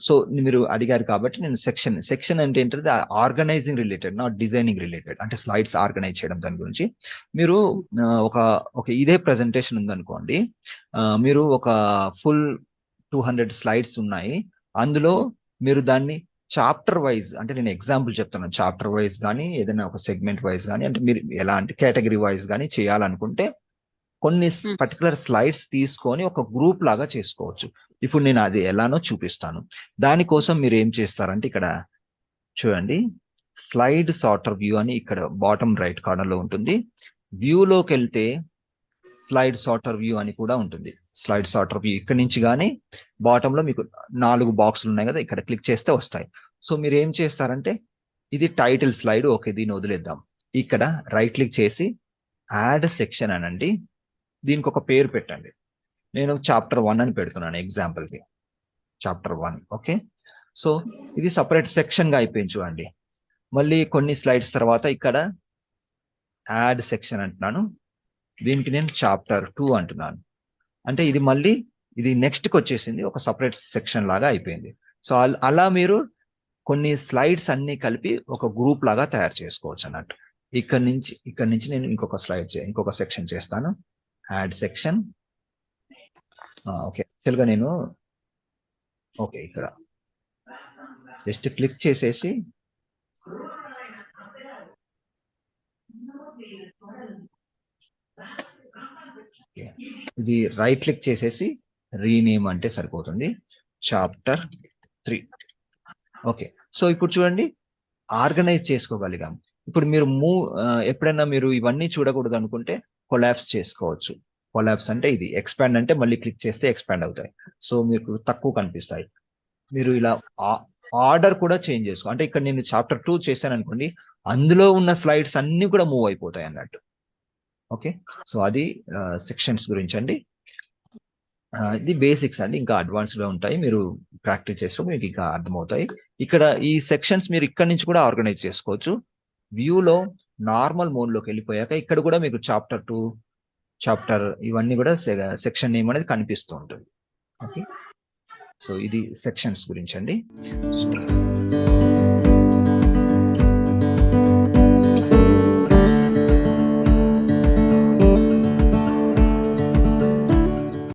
So మీరు అడిగారు కాబట్టి నేను సెక్షన్ అంటే ఏంటంటే organising related, not designing related, అంటే స్లైడ్స్ ఆర్గనైజ్ చేయడం దాని గురించి. మీరు ఒక ఇదే ప్రెజెంటేషన్ ఉందనుకోండి, మీరు ఒక ఫుల్ 200 స్లైడ్స్ ఉన్నాయి. అందులో మీరు దాన్ని చాప్టర్ వైజ్, అంటే నేను ఎగ్జాంపుల్ చెప్తున్నాను, చాప్టర్ వైజ్ కానీ ఏదైనా ఒక సెగ్మెంట్ వైజ్ కానీ, అంటే మీరు ఎలాంటి కేటగిరీ వైజ్ కానీ చేయాలనుకుంటే కొన్ని పర్టికులర్ స్లైడ్స్ తీసుకొని ఒక గ్రూప్ లాగా చేసుకోవచ్చు. ఇప్పుడు నేను అది ఎలానో చూపిస్తాను. దానికోసం మీరు ఏం చేస్తారంటే ఇక్కడ చూడండి, స్లైడ్ సార్టర్ వ్యూ అని ఇక్కడ బాటమ్ రైట్ కార్నర్ లో ఉంటుంది. వ్యూలోకి వెళ్తే స్లైడ్ సార్టర్ వ్యూ అని కూడా ఉంటుంది. స్లైడ్ సార్టర్ వ్యూ ఇక్కడ నుంచి కానీ బాటమ్ లో మీకు 4 బాక్సులు ఉన్నాయి కదా, ఇక్కడ క్లిక్ చేస్తే వస్తాయి. సో మీరు ఏం చేస్తారంటే ఇది టైటిల్ స్లైడ్, ఓకే దీన్ని వదిలేద్దాం. ఇక్కడ రైట్ క్లిక్ చేసి యాడ్ సెక్షన్ అనండి, దీనికి ఒక పేరు పెట్టండి. నేను చాప్టర్ 1 అని పెడుతున్నాను ఎగ్జాంపుల్ కి, చాప్టర్ 1. ఓకే, సో ఇది సపరేట్ సెక్షన్ గా అయిపోయింది చూడండి. మళ్ళీ కొన్ని స్లైడ్స్ తర్వాత ఇక్కడ యాడ్ సెక్షన్ అంటున్నాను, దీనికి నేను చాప్టర్ 2 అంటున్నాను. అంటే ఇది మళ్ళీ ఇది నెక్స్ట్ కి వచ్చేసింది, ఒక సపరేట్ సెక్షన్ లాగా అయిపోయింది. సో అలా మీరు కొన్ని స్లైడ్స్ అన్ని కలిపి ఒక గ్రూప్ లాగా తయారు చేసుకోవచ్చు అన్నట్టు. ఇక్కడ నుంచి నేను ఇంకొక సెక్షన్ చేస్తాను, యాడ్ సెక్షన్. ఓకే, యాక్చువల్గా నేను ఇక్కడ జస్ట్ క్లిక్ చేసేసి ఇది రైట్ క్లిక్ చేసేసి రీనేమ్ అంటే సరిపోతుంది, చాప్టర్ 3. ఓకే, సో ఇప్పుడు చూడండి ఆర్గనైజ్ చేసుకోగలిగాం. ఇప్పుడు మీరు ఎప్పుడైనా మీరు ఇవన్నీ చూడకూడదు అనుకుంటే కొలాప్స్ చేసుకోవచ్చు. కొలాప్స్ అంటే ఇది, ఎక్స్పాండ్ అంటే మళ్ళీ క్లిక్ చేస్తే ఎక్స్పాండ్ అవుతాయి, సో మీకు తక్కువ కనిపిస్తాయి. మీరు ఇలా ఆర్డర్ కూడా చేంజ్ చేసుకో, అంటే ఇక్కడ నేను చాప్టర్ 2 చేశాను అనుకోండి, అందులో ఉన్న స్లైడ్స్ అన్ని కూడా మూవ్ అయిపోతాయి అన్నట్టు. ఓకే, సో అది సెక్షన్స్ గురించి అండి. ఇది బేసిక్స్ అండి, ఇంకా అడ్వాన్స్ గా ఉంటాయి, మీరు ప్రాక్టీస్ చేస్తే మీకు ఇంకా అర్థమవుతాయి. ఇక్కడ ఈ సెక్షన్స్ మీరు ఇక్కడ నుంచి కూడా ఆర్గనైజ్ చేసుకోవచ్చు. వ్యూలో నార్మల్ మోడ్ లోకి వెళ్ళిపోయాక ఇక్కడ కూడా మీకు చాప్టర్ 2, చాప్టర్ ఇవన్నీ కూడా సెక్షన్ నేమ్ అనేది కనిపిస్తూ ఉంటుంది. ఓకే, సో ఇది సెక్షన్స్ గురించి అండి. సో